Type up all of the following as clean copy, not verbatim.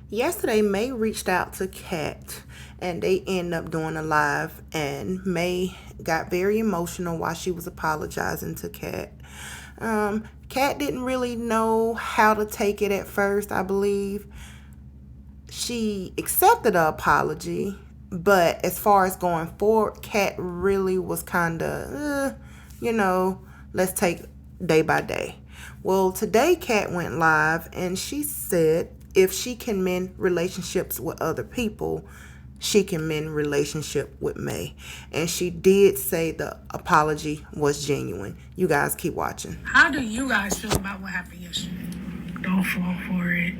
Yesterday, May reached out to Kat and they ended up doing a live. And May got very emotional while she was apologizing to Kat. Kat didn't really know how to take it at first, I believe. She accepted the apology, but as far as going forward, Kat really was kind of, let's take day by day. Well, today Kat went live and she said if she can mend relationships with other people, she can mend relationship with May. And she did say the apology was genuine. You guys keep watching. How do you guys feel about what happened yesterday? Don't fall for it.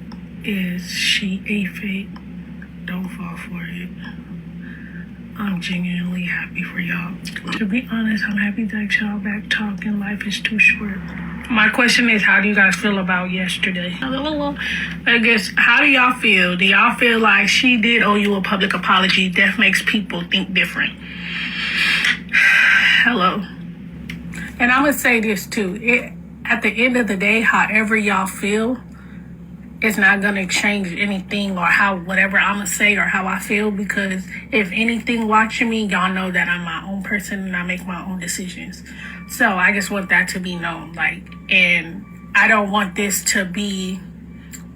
Is she a fake? Don't fall for it. I'm genuinely happy for y'all. To be honest, I'm happy that y'all back talking. Life is too short. My question is, how do you guys feel about yesterday? I guess, how do y'all feel? Do y'all feel like she did owe you a public apology? That makes people think different. Hello. And I'm going to say this too. At the end of the day, however y'all feel, it's not going to change anything or whatever I'm going to say or how I feel, because if anything watching me, y'all know that I'm my own person and I make my own decisions. So I just want that to be known. And I don't want this to be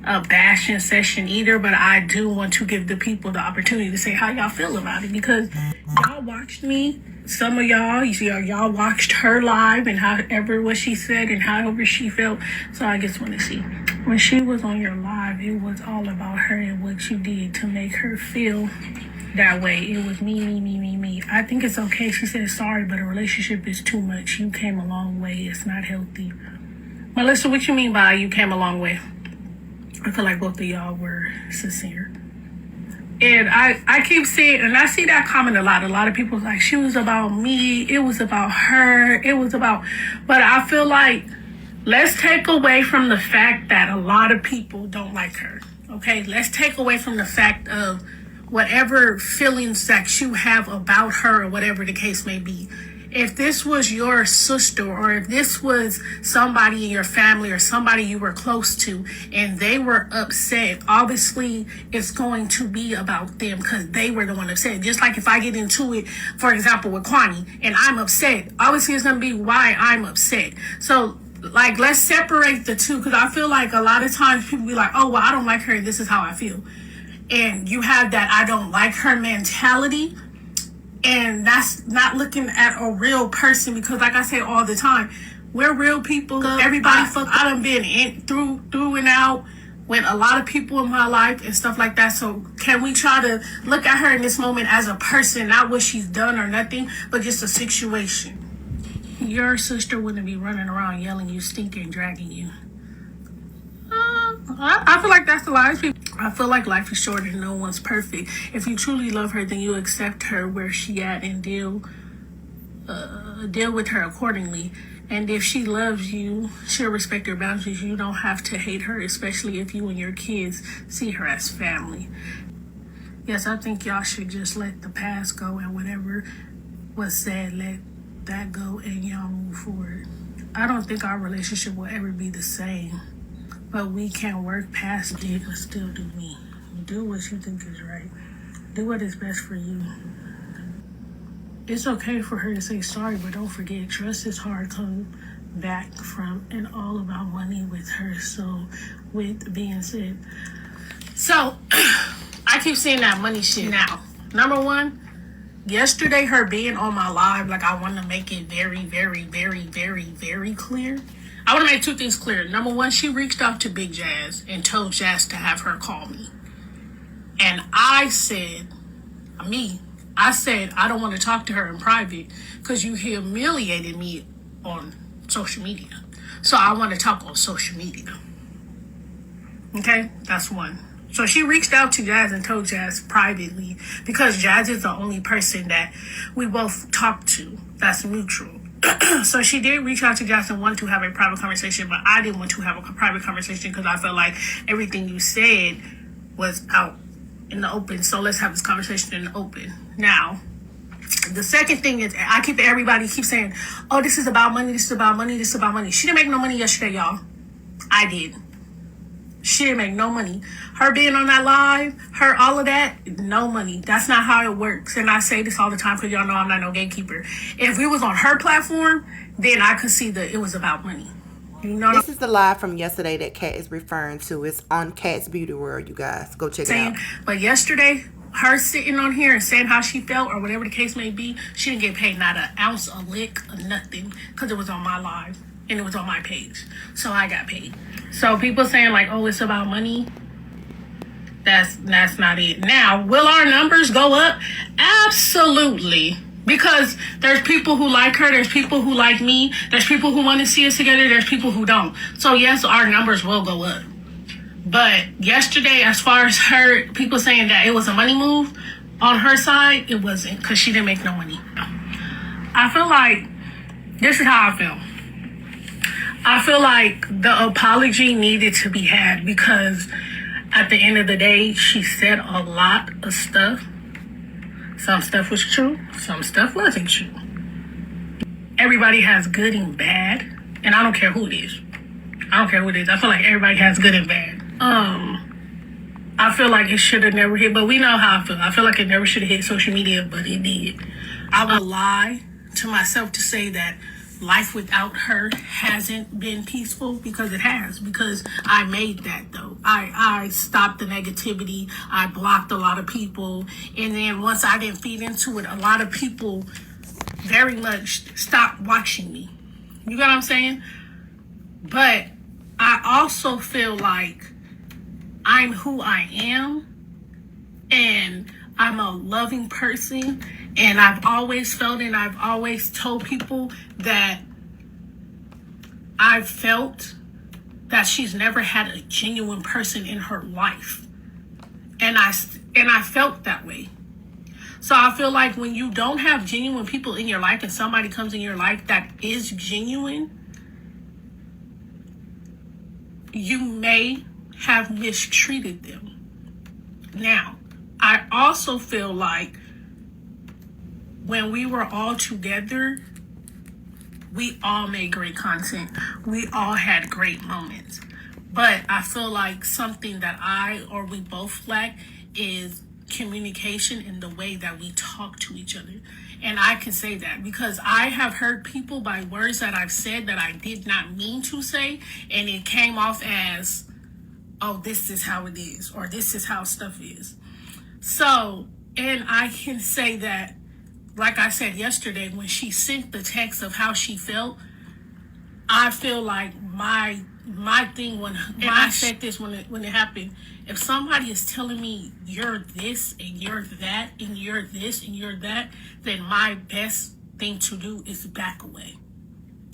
a bashing session either, but I do want to give the people the opportunity to say how y'all feel about it, because y'all watched me. Some of y'all watched her live and however what she said and however she felt. So I just want to see. When she was on your live, it was all about her and what you did to make her feel that way. It was me. I think it's okay. She said sorry, but a relationship is too much. You came a long way. It's not healthy. Melissa, what you mean by you came a long way? I feel like both of y'all were sincere. And I keep seeing, and I see that comment a lot. A lot of people like, she was about me. It was about her. But I feel like, let's take away from the fact that a lot of people don't like her. Okay? Let's take away from the fact of whatever feelings that you have about her or whatever the case may be. If this was your sister or if this was somebody in your family or somebody you were close to and they were upset, obviously it's going to be about them because they were the one upset. Just like if I get into it, for example, with Kwani and I'm upset, obviously it's going to be why I'm upset. So let's separate the two, because I feel like a lot of times people be like, oh, well, I don't like her and this is how I feel. And you have that I don't like her mentality. And that's not looking at a real person, because like I say all the time, we're real people. Everybody I done been through and out with a lot of people in my life and stuff like that. So can we try to look at her in this moment as a person, not what she's done or nothing, but just a situation? Your sister wouldn't be running around yelling you stink and dragging you. I feel like that's a lot of people. I feel like life is short and no one's perfect. If you truly love her, then you accept her where she at and deal with her accordingly. And if she loves you, she'll respect your boundaries. You don't have to hate her, especially if you and your kids see her as family. Yes, I think y'all should just let the past go, and whatever was said, let that go and y'all move forward. I don't think our relationship will ever be the same. But we can work past it and still do me. Do what you think is right. Do what is best for you. It's okay for her to say sorry, but don't forget, trust is hard to come back from, and all about money with her. So, with being said, I keep seeing that money shit now. Number one, yesterday her being on my live, I want to make it very, very, very, very, very clear. I want to make two things clear. Number one, she reached out to Big Jazz and told Jazz to have her call me. And I said, I don't want to talk to her in private because you humiliated me on social media. So I want to talk on social media. Okay? That's one. So she reached out to Jazz and told Jazz privately, because Jazz is the only person that we both talk to that's neutral. So she did reach out to Jazz and wanted to have a private conversation, but I didn't want to have a private conversation because I felt like everything you said was out in the open. So let's have this conversation in the open. Now, the second thing is, everybody keeps saying, oh, this is about money, this is about money, this is about money. She didn't make no money yesterday, y'all. I did. She didn't make no money. Her being on that live, her all of that, no money. That's not how it works. And I say this all the time because y'all know I'm not no gatekeeper. If it was on her platform, then I could see that it was about money. You know what This is the live from yesterday that Kat is referring to. It's on Kat's Beauty World, you guys. Go check it saying? out. But yesterday, her sitting on here and saying how she felt or whatever the case may be, she didn't get paid not an ounce, a lick, or nothing because it was on my live and it was on my page. So I got paid. So people saying like, oh, it's about money. That's not it. Now, will our numbers go up? Absolutely. Because there's people who like her, there's people who like me, there's people who want to see us together, there's people who don't. So yes, our numbers will go up. But yesterday, as far as her, people saying that it was a money move, on her side, it wasn't, because she didn't make no money. I feel like, this is how I feel. I feel like the apology needed to be had because at the end of the day, she said a lot of stuff. Some stuff was true, some stuff wasn't true. Everybody has good and bad, and I don't care who it is. I don't care who it is. I feel like everybody has good and bad. I feel like it should have never hit, but we know how I feel. I feel like it never should have hit social media, but it did. I would lie to myself to say that life without her hasn't been peaceful because it has. Because I made that though. I stopped the negativity. I blocked a lot of people. And then once I didn't feed into it, a lot of people very much stopped watching me. You get what I'm saying? But I also feel like I'm who I am, and I'm a loving person, and I've always felt and I've always told people that I've felt that she's never had a genuine person in her life, and I felt that way. So I feel like when you don't have genuine people in your life and somebody comes in your life that is genuine, you may have mistreated them. Now, I also feel like when we were all together, we all made great content. We all had great moments. But I feel like something that we both lack is communication in the way that we talk to each other. And I can say that because I have heard people by words that I've said that I did not mean to say, and it came off as, oh, this is how it is, or this is how stuff is. So, and I can say that, like I said yesterday, when she sent the text of how she felt, I feel like my thing I said this when it happened, if somebody is telling me you're this and you're that and you're this and you're that, then my best thing to do is back away.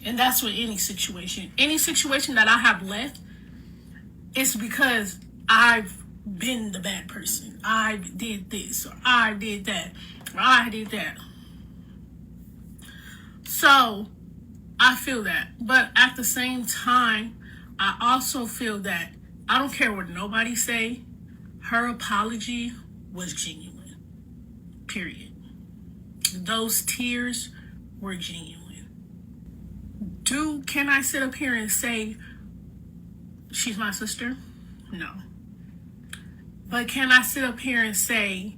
And that's with any situation that I have left, it's because I've been the bad person. I did this, or I did that, or I did that. So I feel that. But at the same time, I also feel that I don't care what nobody say, her apology was genuine. Period. Those tears were genuine. Can I sit up here and say she's my sister? No. But can I sit up here and say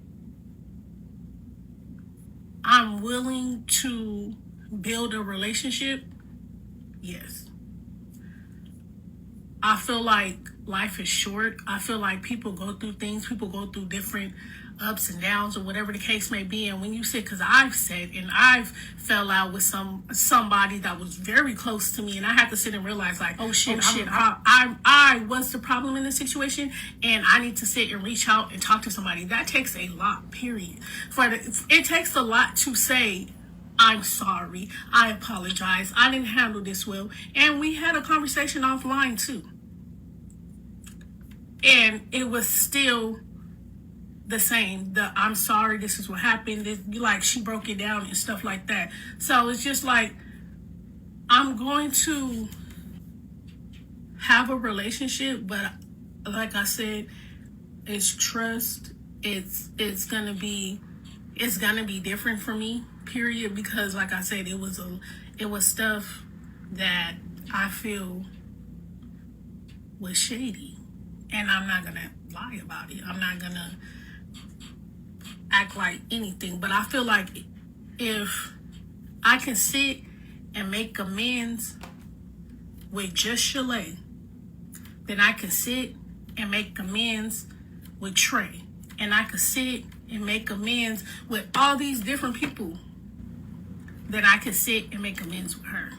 I'm willing to build a relationship? Yes. I feel like life is short. I feel like people go through things. People go through different ups and downs or whatever the case may be. And when you say, because I've said, and I've fell out with somebody that was very close to me, and I had to sit and realize like, I was the problem in this situation, and I need to sit and reach out and talk to somebody. That takes a lot, period. It takes a lot to say, I'm sorry, I apologize, I didn't handle this well. And we had a conversation offline too. And it was still the same. I'm sorry, this is what happened. Like, she broke it down and stuff like that. So it's just like, I'm going to have a relationship, but like I said, it's trust. It's gonna be different for me, period, because like I said, it was stuff that I feel was shady. And I'm not gonna lie about it. I'm not gonna act like anything. But I feel like if I can sit and make amends with just Shalay, then I can sit and make amends with Trey. And I could sit and make amends with all these different people. Then I could sit and make amends with her.